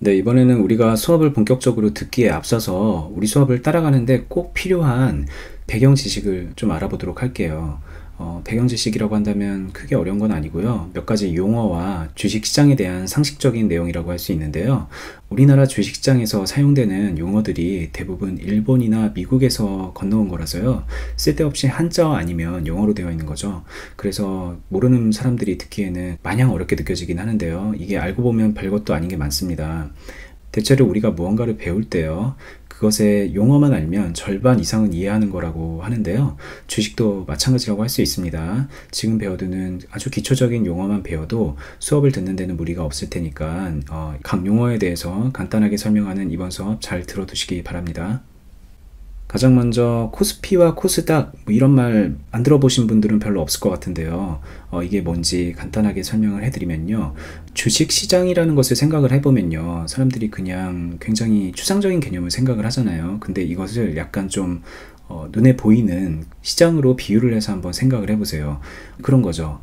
네, 이번에는 우리가 수업을 본격적으로 듣기에 앞서서 우리 수업을 따라가는데 꼭 필요한 배경 지식을 좀 알아보도록 할게요. 배경 지식이라고 한다면 크게 어려운 건 아니고요. 몇 가지 용어와 주식시장에 대한 상식적인 내용이라고 할 수 있는데요. 우리나라 주식시장에서 사용되는 용어들이 대부분 일본이나 미국에서 건너온 거라서요. 쓸데없이 한자어 아니면 영어로 되어 있는 거죠. 그래서 모르는 사람들이 듣기에는 마냥 어렵게 느껴지긴 하는데요. 이게 알고 보면 별것도 아닌 게 많습니다. 대체로 우리가 무언가를 배울 때요. 그것의 용어만 알면 절반 이상은 이해하는 거라고 하는데요. 주식도 마찬가지라고 할 수 있습니다. 지금 배워두는 아주 기초적인 용어만 배워도 수업을 듣는 데는 무리가 없을 테니까 각 용어에 대해서 간단하게 설명하는 이번 수업 잘 들어두시기 바랍니다. 가장 먼저 코스피와 코스닥 이런 말 안 들어보신 분들은 별로 없을 것 같은데요. 이게 뭔지 간단하게 설명을 해드리면요. 주식시장이라는 것을 생각을 해보면요. 사람들이 그냥 굉장히 추상적인 개념을 생각을 하잖아요. 근데 이것을 약간 좀 눈에 보이는 시장으로 비유를 해서 한번 생각을 해보세요. 그런 거죠.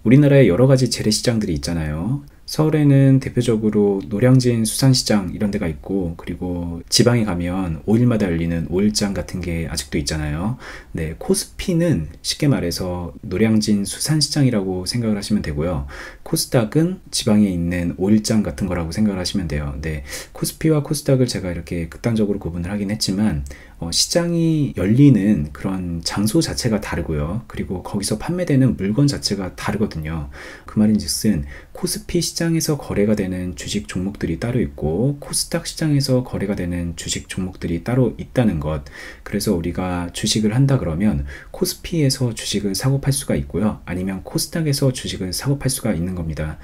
우리나라에 여러 가지 재래시장들이 있잖아요. 서울에는 대표적으로 노량진 수산시장 이런 데가 있고, 그리고 지방에 가면 5일마다 열리는 5일장 같은 게 아직도 있잖아요. 네, 코스피는 쉽게 말해서 노량진 수산시장이라고 생각을 하시면 되고요. 코스닥은 지방에 있는 5일장 같은 거라고 생각을 하시면 돼요. 네, 코스피와 코스닥을 제가 이렇게 극단적으로 구분을 하긴 했지만 시장이 열리는 그런 장소 자체가 다르고요. 그리고 거기서 판매되는 물건 자체가 다르거든요. 그 말인즉슨 코스피 시장에서 거래가 되는 주식 종목들이 따로 있고 코스닥 시장에서 거래가 되는 주식 종목들이 따로 있다는 것. 그래서 우리가 주식을 한다 그러면 코스피에서 주식을 사고 팔 수가 있고요. 아니면 코스닥에서 주식을 사고 팔 수가 있는 겁니다.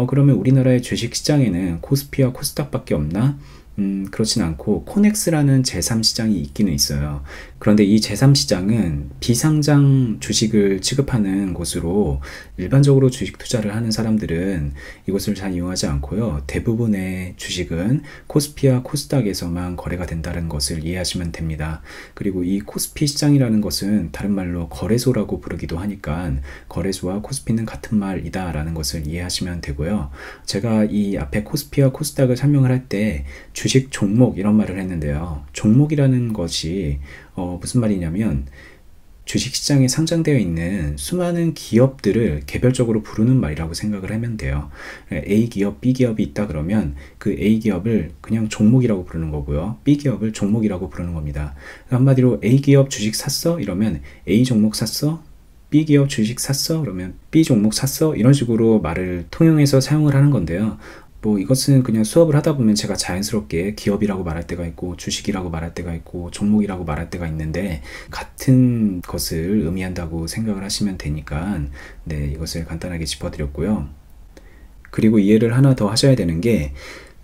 그러면 우리나라의 주식 시장에는 코스피와 코스닥밖에 없나? 그렇진 않고 코넥스라는 제3시장이 있기는 있어요. 그런데 이 제3시장은 비상장 주식을 취급하는 곳으로 일반적으로 주식 투자를 하는 사람들은 이것을 잘 이용하지 않고요. 대부분의 주식은 코스피와 코스닥에서만 거래가 된다는 것을 이해하시면 됩니다. 그리고 이 코스피 시장이라는 것은 다른 말로 거래소라고 부르기도 하니까 거래소와 코스피는 같은 말이다 라는 것을 이해하시면 되고요. 제가 이 앞에 코스피와 코스닥을 설명을 할 때 주식 종목 이런 말을 했는데요. 종목이라는 것이 무슨 말이냐면 주식시장에 상장되어 있는 수많은 기업들을 개별적으로 부르는 말이라고 생각을 하면 돼요. A기업, B기업이 있다 그러면 그 A기업을 그냥 종목이라고 부르는 거고요. B기업을 종목이라고 부르는 겁니다. 한마디로 A기업 주식 샀어? 이러면 A 종목 샀어? B기업 주식 샀어? 그러면 B 종목 샀어? 이런 식으로 말을 통용해서 사용을 하는 건데요. 이것은 그냥 수업을 하다 보면 제가 자연스럽게 기업이라고 말할 때가 있고 주식이라고 말할 때가 있고 종목이라고 말할 때가 있는데 같은 것을 의미한다고 생각을 하시면 되니까 네, 이것을 간단하게 짚어드렸고요. 그리고 이해를 하나 더 하셔야 되는 게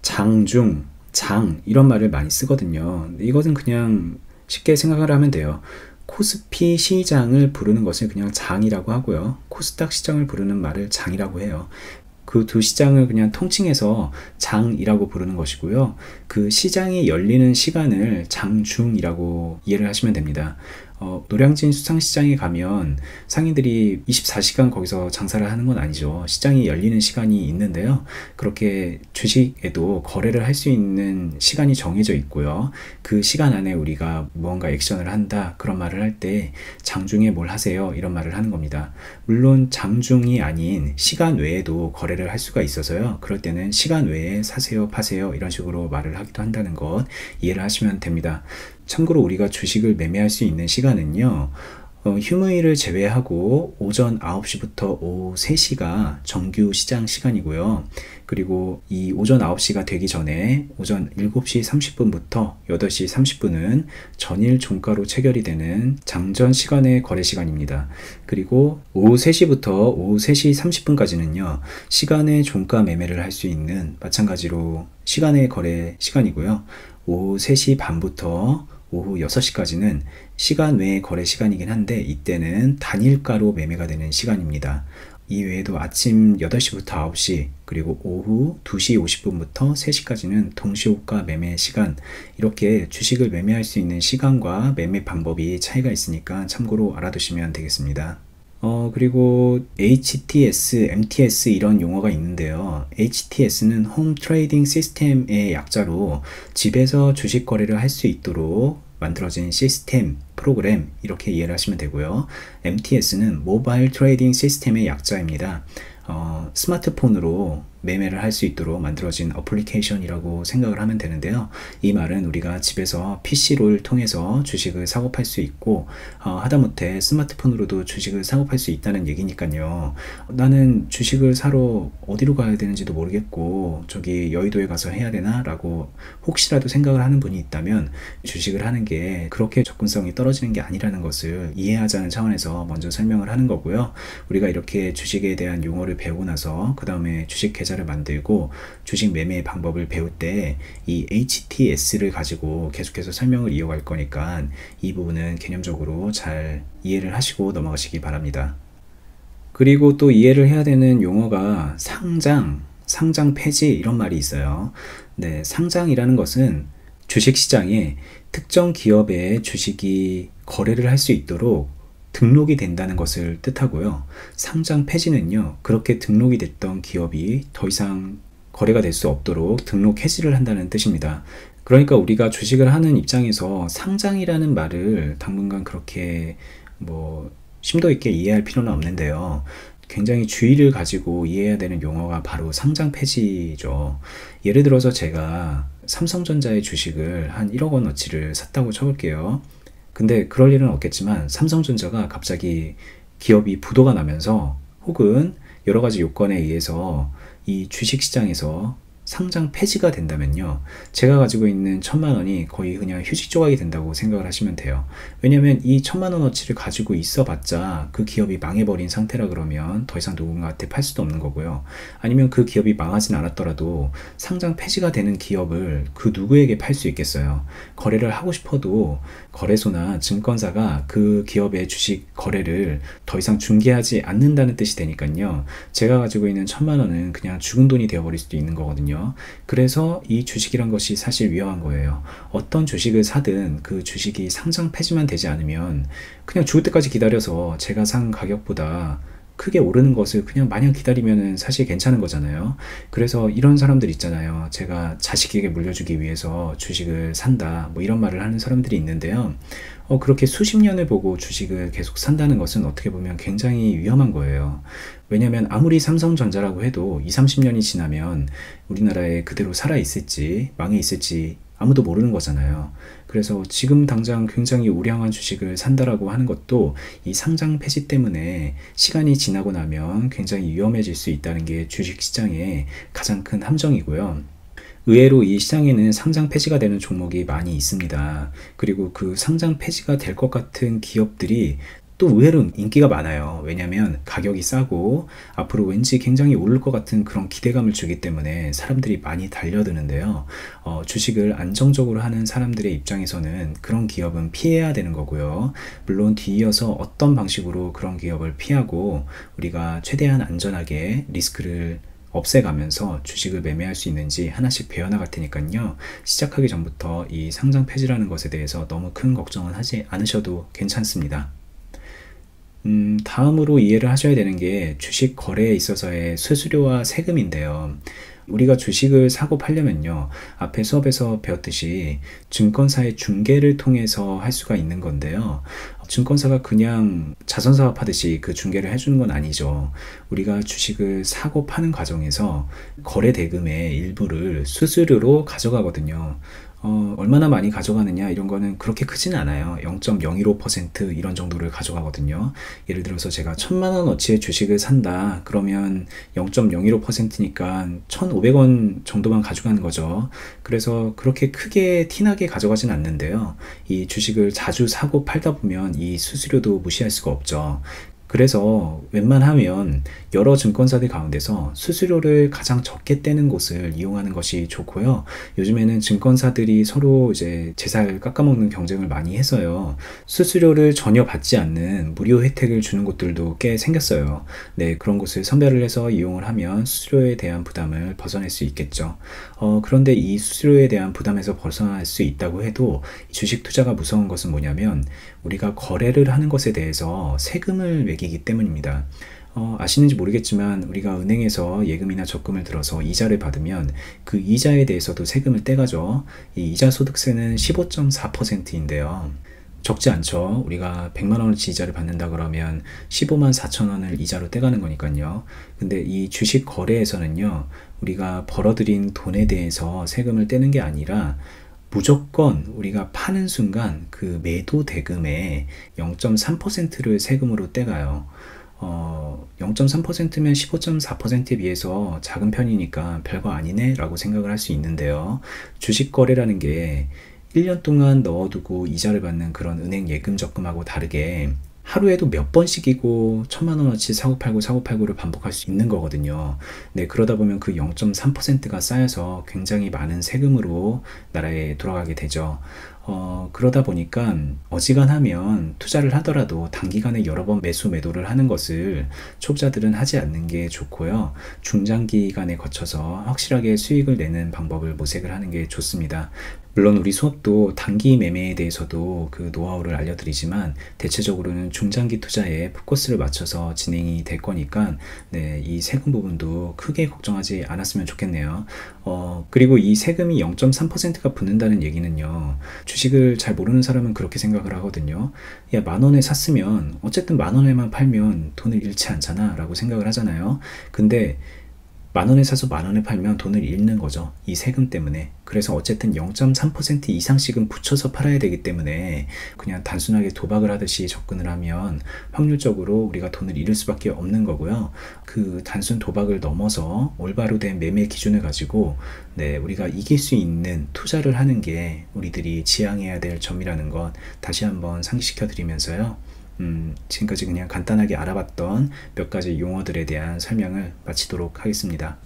장중, 장 이런 말을 많이 쓰거든요. 이것은 그냥 쉽게 생각을 하면 돼요. 코스피 시장을 부르는 것을 그냥 장이라고 하고요. 코스닥 시장을 부르는 말을 장이라고 해요. 그 두 시장을 그냥 통칭해서 장이라고 부르는 것이고요. 그 시장이 열리는 시간을 장중이라고 이해를 하시면 됩니다. 노량진 수산시장에 가면 상인들이 24시간 거기서 장사를 하는 건 아니죠. 시장이 열리는 시간이 있는데요. 그렇게 주식에도 거래를 할 수 있는 시간이 정해져 있고요. 그 시간 안에 우리가 무언가 액션을 한다 그런 말을 할 때 장중에 뭘 하세요? 이런 말을 하는 겁니다. 물론 장중이 아닌 시간 외에도 거래를 할 수가 있어서요. 그럴 때는 시간 외에 사세요, 파세요 이런 식으로 말을 하기도 한다는 것 이해를 하시면 됩니다. 참고로 우리가 주식을 매매할 수 있는 시간은요. 휴무일을 제외하고 오전 9시부터 오후 3시가 정규 시장 시간이고요. 그리고 이 오전 9시가 되기 전에 오전 7시 30분부터 8시 30분은 전일 종가로 체결이 되는 장전 시간의 거래 시간입니다. 그리고 오후 3시부터 오후 3시 30분까지는요. 시간의 종가 매매를 할 수 있는 마찬가지로 시간의 거래 시간이고요. 오후 3시 반부터 오후 6시까지는 시간 외의 거래 시간이긴 한데 이때는 단일가로 매매가 되는 시간입니다. 이외에도 아침 8시부터 9시, 그리고 오후 2시 50분부터 3시까지는 동시호가 매매 시간, 이렇게 주식을 매매할 수 있는 시간과 매매 방법이 차이가 있으니까 참고로 알아두시면 되겠습니다. 그리고 HTS, MTS 이런 용어가 있는데요. HTS는 홈 트레이딩 시스템의 약자로 집에서 주식 거래를 할 수 있도록 만들어진 시스템, 프로그램, 이렇게 이해를 하시면 되고요. MTS는 모바일 트레이딩 시스템의 약자입니다. 스마트폰으로 매매를 할 수 있도록 만들어진 어플리케이션이라고 생각을 하면 되는데요. 이 말은 우리가 집에서 PC를 통해서 주식을 사고 팔 수 있고, 하다못해 스마트폰으로도 주식을 사고 팔 수 있다는 얘기니까요. 나는 주식을 사러 어디로 가야 되는지도 모르겠고 저기 여의도에 가서 해야 되나? 라고 혹시라도 생각을 하는 분이 있다면, 주식을 하는 게 그렇게 접근성이 떨어지는 게 아니라는 것을 이해하자는 차원에서 먼저 설명을 하는 거고요. 우리가 이렇게 주식에 대한 용어를 배우고 나서 그 다음에 주식 계좌를 만들고 주식 매매 방법을 배울 때 이 HTS를 가지고 계속해서 설명을 이어갈 거니까 이 부분은 개념적으로 잘 이해를 하시고 넘어가시기 바랍니다. 그리고 또 이해를 해야 되는 용어가 상장 폐지 이런 말이 있어요. 네, 상장이라는 것은 주식시장에 특정 기업의 주식이 거래를 할 수 있도록 등록이 된다는 것을 뜻하고요. 상장 폐지는요, 그렇게 등록이 됐던 기업이 더 이상 거래가 될 수 없도록 등록 해지를 한다는 뜻입니다. 그러니까 우리가 주식을 하는 입장에서 상장이라는 말을 당분간 그렇게 심도 있게 이해할 필요는 없는데요. 굉장히 주의를 가지고 이해해야 되는 용어가 바로 상장 폐지죠. 예를 들어서 제가 삼성전자의 주식을 한 1억 원어치를 샀다고 쳐볼게요. 근데 그럴 일은 없겠지만 삼성전자가 갑자기 기업이 부도가 나면서 혹은 여러 가지 요건에 의해서 이 주식시장에서 상장 폐지가 된다면요, 제가 가지고 있는 1,000만 원이 거의 그냥 휴지 조각이 된다고 생각을 하시면 돼요. 왜냐면 이 1,000만 원어치를 가지고 있어 봤자 그 기업이 망해버린 상태라 그러면 더 이상 누군가한테 팔 수도 없는 거고요. 아니면 그 기업이 망하진 않았더라도 상장 폐지가 되는 기업을 그 누구에게 팔 수 있겠어요. 거래를 하고 싶어도 거래소나 증권사가 그 기업의 주식 거래를 더 이상 중개하지 않는다는 뜻이 되니까요, 제가 가지고 있는 1,000만 원은 그냥 죽은 돈이 되어버릴 수도 있는 거거든요. 그래서 이 주식이란 것이 사실 위험한 거예요. 어떤 주식을 사든 그 주식이 상장 폐지만 되지 않으면 그냥 죽을 때까지 기다려서 제가 산 가격보다 크게 오르는 것을 그냥 마냥 기다리면 사실 괜찮은 거잖아요. 그래서 이런 사람들 있잖아요. 제가 자식에게 물려주기 위해서 주식을 산다, 이런 말을 하는 사람들이 있는데요. 그렇게 수십 년을 보고 주식을 계속 산다는 것은 어떻게 보면 굉장히 위험한 거예요. 왜냐면 아무리 삼성전자라고 해도 20, 30년이 지나면 우리나라에 그대로 살아있을지 망해 있을지 아무도 모르는 거잖아요. 그래서 지금 당장 굉장히 우량한 주식을 산다라고 하는 것도 이 상장 폐지 때문에 시간이 지나고 나면 굉장히 위험해질 수 있다는 게 주식시장의 가장 큰 함정이고요. 의외로 이 시장에는 상장 폐지가 되는 종목이 많이 있습니다. 그리고 그 상장 폐지가 될 것 같은 기업들이 또 의외로 인기가 많아요. 왜냐하면 가격이 싸고 앞으로 왠지 굉장히 오를 것 같은 그런 기대감을 주기 때문에 사람들이 많이 달려드는데요. 주식을 안정적으로 하는 사람들의 입장에서는 그런 기업은 피해야 되는 거고요. 물론 뒤이어서 어떤 방식으로 그런 기업을 피하고 우리가 최대한 안전하게 리스크를 없애가면서 주식을 매매할 수 있는지 하나씩 배워나갈 테니까요. 시작하기 전부터 이 상장 폐지라는 것에 대해서 너무 큰 걱정은 하지 않으셔도 괜찮습니다. 다음으로 이해를 하셔야 되는 게 주식 거래에 있어서의 수수료와 세금인데요. 우리가 주식을 사고 팔려면요, 앞에 수업에서 배웠듯이 증권사의 중개를 통해서 할 수가 있는 건데요. 증권사가 그냥 자선사업 하듯이 그 중개를 해주는 건 아니죠. 우리가 주식을 사고 파는 과정에서 거래 대금의 일부를 수수료로 가져가거든요. 얼마나 많이 가져가느냐 이런 거는 그렇게 크진 않아요. 0.015% 이런 정도를 가져가거든요. 예를 들어서 제가 1,000만 원어치의 주식을 산다 그러면 0.015%니까 1,500원 정도만 가져가는 거죠. 그래서 그렇게 크게 티나게 가져가진 않는데요. 이 주식을 자주 사고 팔다 보면 이 수수료도 무시할 수가 없죠. 그래서 웬만하면 여러 증권사들 가운데서 수수료를 가장 적게 떼는 곳을 이용하는 것이 좋고요. 요즘에는 증권사들이 서로 이제 제살 깎아먹는 경쟁을 많이 해서요. 수수료를 전혀 받지 않는 무료 혜택을 주는 곳들도 꽤 생겼어요. 네, 그런 곳을 선별을 해서 이용을 하면 수수료에 대한 부담을 벗어날 수 있겠죠. 그런데 이 수수료에 대한 부담에서 벗어날 수 있다고 해도 주식 투자가 무서운 것은 뭐냐면 우리가 거래를 하는 것에 대해서 세금을 매기기 때문입니다. 아시는지 모르겠지만 우리가 은행에서 예금이나 적금을 들어서 이자를 받으면 그 이자에 대해서도 세금을 떼가죠. 이 이자 소득세는 15.4%인데요. 적지 않죠. 우리가 100만 원어치 이자를 받는다 그러면 15만 4천 원을 이자로 떼가는 거니까요. 근데 이 주식 거래에서는요, 우리가 벌어들인 돈에 대해서 세금을 떼는 게 아니라 무조건 우리가 파는 순간 그 매도 대금의 0.3%를 세금으로 떼가요. 0.3%면 15.4%에 비해서 작은 편이니까 별거 아니네 라고 생각을 할 수 있는데요. 주식 거래라는 게 1년 동안 넣어두고 이자를 받는 그런 은행 예금 적금하고 다르게 하루에도 몇 번씩이고 1,000만 원어치 사고팔고를 반복할 수 있는 거거든요. 네, 그러다 보면 그 0.3%가 쌓여서 굉장히 많은 세금으로 나라에 돌아가게 되죠. 그러다 보니까 어지간하면 투자를 하더라도 단기간에 여러 번 매도를 하는 것을 초보자들은 하지 않는 게 좋고요. 중장기간에 거쳐서 확실하게 수익을 내는 방법을 모색을 하는 게 좋습니다. 물론 우리 수업도 단기 매매에 대해서도 그 노하우를 알려드리지만 대체적으로는 중장기 투자에 포커스를 맞춰서 진행이 될 거니까 네, 이 세금 부분도 크게 걱정하지 않았으면 좋겠네요. 그리고 이 세금이 0.3%가 붙는다는 얘기는요, 주식을 잘 모르는 사람은 그렇게 생각을 하거든요. 야, 10,000원에 샀으면 어쨌든 10,000원에만 팔면 돈을 잃지 않잖아 라고 생각을 하잖아요. 근데 10,000원에 사서 10,000원에 팔면 돈을 잃는 거죠. 이 세금 때문에. 그래서 어쨌든 0.3% 이상씩은 붙여서 팔아야 되기 때문에 그냥 단순하게 도박을 하듯이 접근을 하면 확률적으로 우리가 돈을 잃을 수밖에 없는 거고요. 그 단순 도박을 넘어서 올바로 된 매매 기준을 가지고 네, 우리가 이길 수 있는 투자를 하는 게 우리들이 지향해야 될 점이라는 것 다시 한번 상기시켜 드리면서요. 지금까지 그냥 간단하게 알아봤던 몇 가지 용어들에 대한 설명을 마치도록 하겠습니다.